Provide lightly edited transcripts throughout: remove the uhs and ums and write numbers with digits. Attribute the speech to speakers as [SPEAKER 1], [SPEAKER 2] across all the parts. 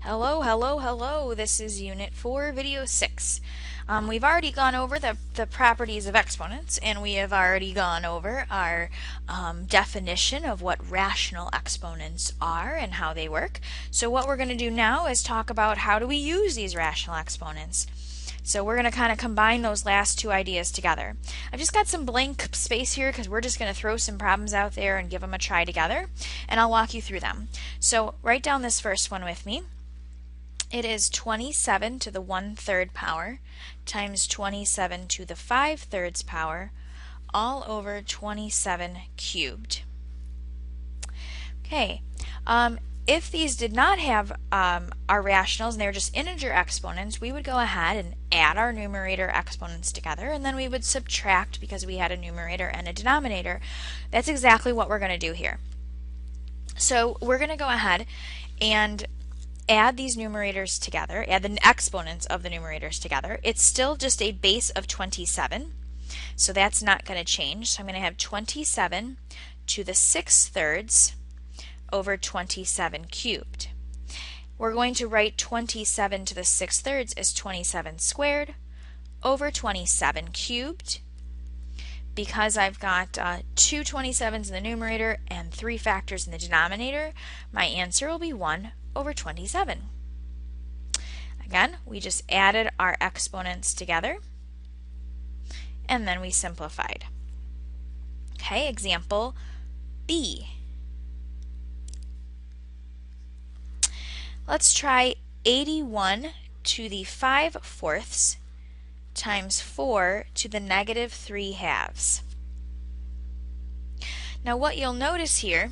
[SPEAKER 1] Hello, hello, hello. This is Unit 4, Video 6. We've already gone over the properties of exponents, and we have already gone over our definition of what rational exponents are and how they work. So what we're going to do now is talk about how do we use these rational exponents. So we're going to kind of combine those last two ideas together. I've just got some blank space here because we're just going to throw some problems out there and give them a try together, and I'll walk you through them. So write down this first one with me. It is 27 to the 1/3 power times 27 to the 5/3 power all over 27 cubed. Okay, if these did not have our rationals and they were just integer exponents, we would go ahead and add our numerator exponents together, and then we would subtract because we had a numerator and a denominator. That's exactly what we're going to do here. So we're going to go ahead and add these numerators together, add the exponents of the numerators together. It's still just a base of 27, so that's not going to change. So I'm going to have 27 to the 6/3 over 27 cubed. We're going to write 27 to the 6/3 as 27 squared over 27 cubed. Because I've got two 27s in the numerator and 3 factors in the denominator, my answer will be 1 over 27. Again, we just added our exponents together and then we simplified. Okay, example B. Let's try 81 to the 5/4 times 4 to the -3/2. Now what you'll notice here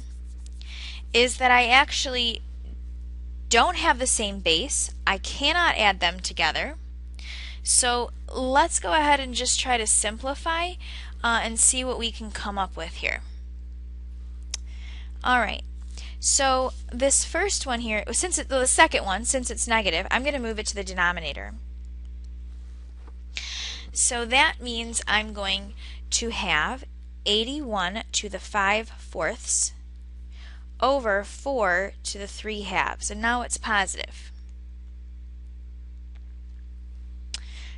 [SPEAKER 1] is that I actually don't have the same base. I cannot add them together. So let's go ahead and just try to simplify and see what we can come up with here. Alright, so this first one here, the second one, since it's negative, I'm going to move it to the denominator. So that means I'm going to have 81 to the 5/4 over 4 to the 3/2, and now it's positive.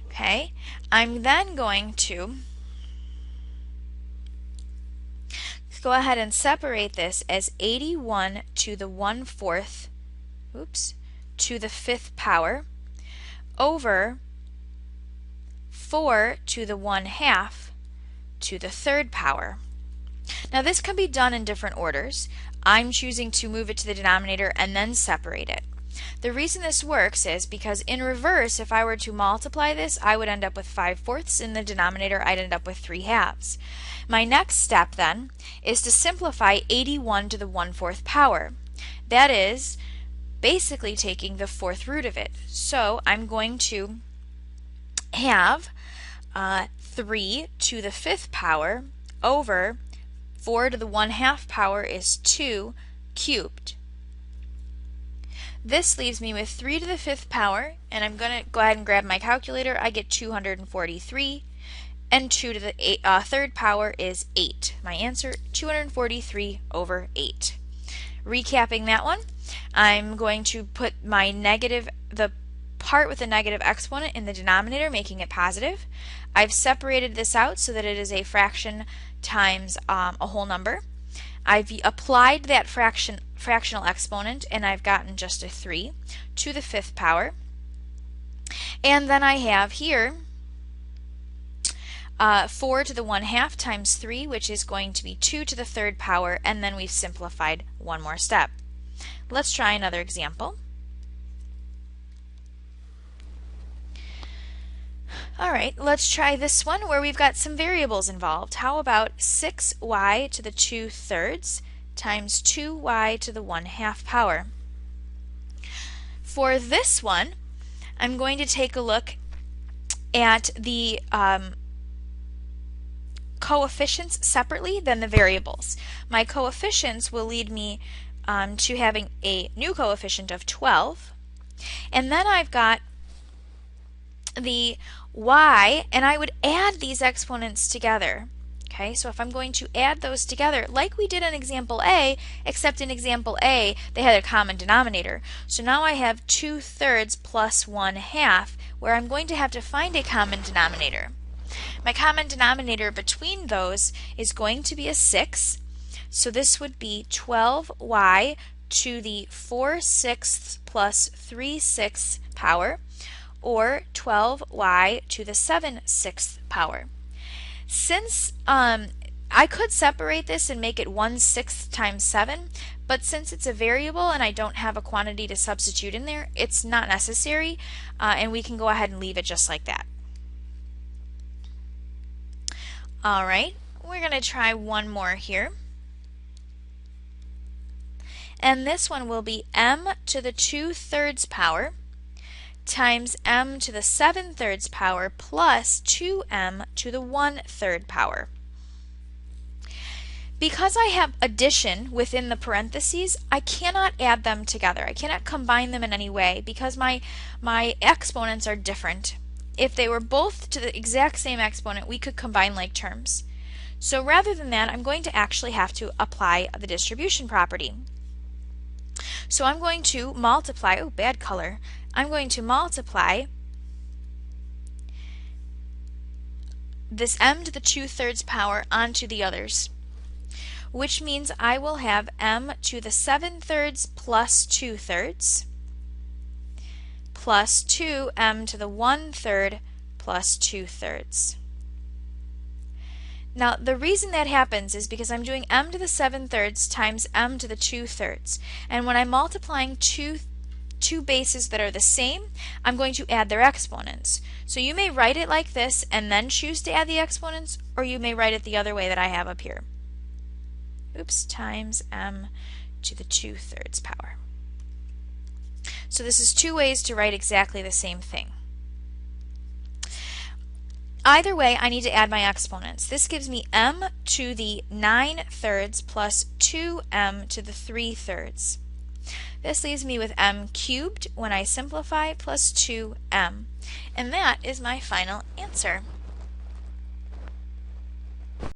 [SPEAKER 1] Okay, I'm then going to go ahead and separate this as 81 to the 1/4, to the 5th power over 4 to the 1/2 to the 3rd power. Now this can be done in different orders. I'm choosing to move it to the denominator and then separate it. The reason this works is because in reverse, if I were to multiply this, I would end up with 5/4. In the denominator, I'd end up with 3/2. My next step then is to simplify 81 to the 1/4 power. That is basically taking the 4th root of it. So I'm going to have 3 to the 5th power over 4 to the 1/2 power is 2 cubed. This leaves me with 3 to the 5th power, and I'm going to go ahead and grab my calculator. I get 243, and 2 to the 3rd power is 8. My answer, 243 over 8. Recapping that one, I'm going to put my the part with the negative exponent in the denominator, making it positive. I've separated this out so that it is a fraction times a whole number. I've applied that fractional exponent, and I've gotten just a 3 to the 5th power. And then I have here 4 to the 1/2 times 3, which is going to be 2 to the 3rd power, and then we've simplified one more step. Let's try another example. Alright, let's try this one where we've got some variables involved. How about 6y to the 2/3 times 2y to the 1/2 power? For this one, I'm going to take a look at the coefficients separately than the variables. My coefficients will lead me to having a new coefficient of 12, and then I've got the y, and I would add these exponents together. Okay, so if I'm going to add those together, like we did in example A, except in example A, they had a common denominator. So now I have 2/3 plus 1/2, where I'm going to have to find a common denominator. My common denominator between those is going to be a 6, so this would be 12y to the 4/6 plus 3/6 power, or 12y to the 7/6 power. Since I could separate this and make it 1/6 times 7, but since it's a variable and I don't have a quantity to substitute in there, it's not necessary, and we can go ahead and leave it just like that. Alright, we're going to try one more here. And this one will be m to the 2/3 power times m to the 7/3 power plus 2m to the 1/3 power. Because I have addition within the parentheses, I cannot add them together. I cannot combine them in any way because my exponents are different. If they were both to the exact same exponent, we could combine like terms. So rather than that, I'm going to actually have to apply the distribution property. So I'm going to multiply, oh bad color, I'm going to multiply this m to the 2/3 power onto the others, which means I will have m to the 7/3 plus 2/3 plus 2m to the 1/3 plus 2/3. Now the reason that happens is because I'm doing m to the 7/3 times m to the 2/3, and when I'm multiplying two bases that are the same, I'm going to add their exponents. So you may write it like this and then choose to add the exponents, or you may write it the other way that I have up here. Oops, times m to the 2/3 power. So this is two ways to write exactly the same thing. Either way, I need to add my exponents. This gives me m to the 9/3 plus 2m to the 3/3. This leaves me with m cubed when I simplify plus 2m. And that is my final answer.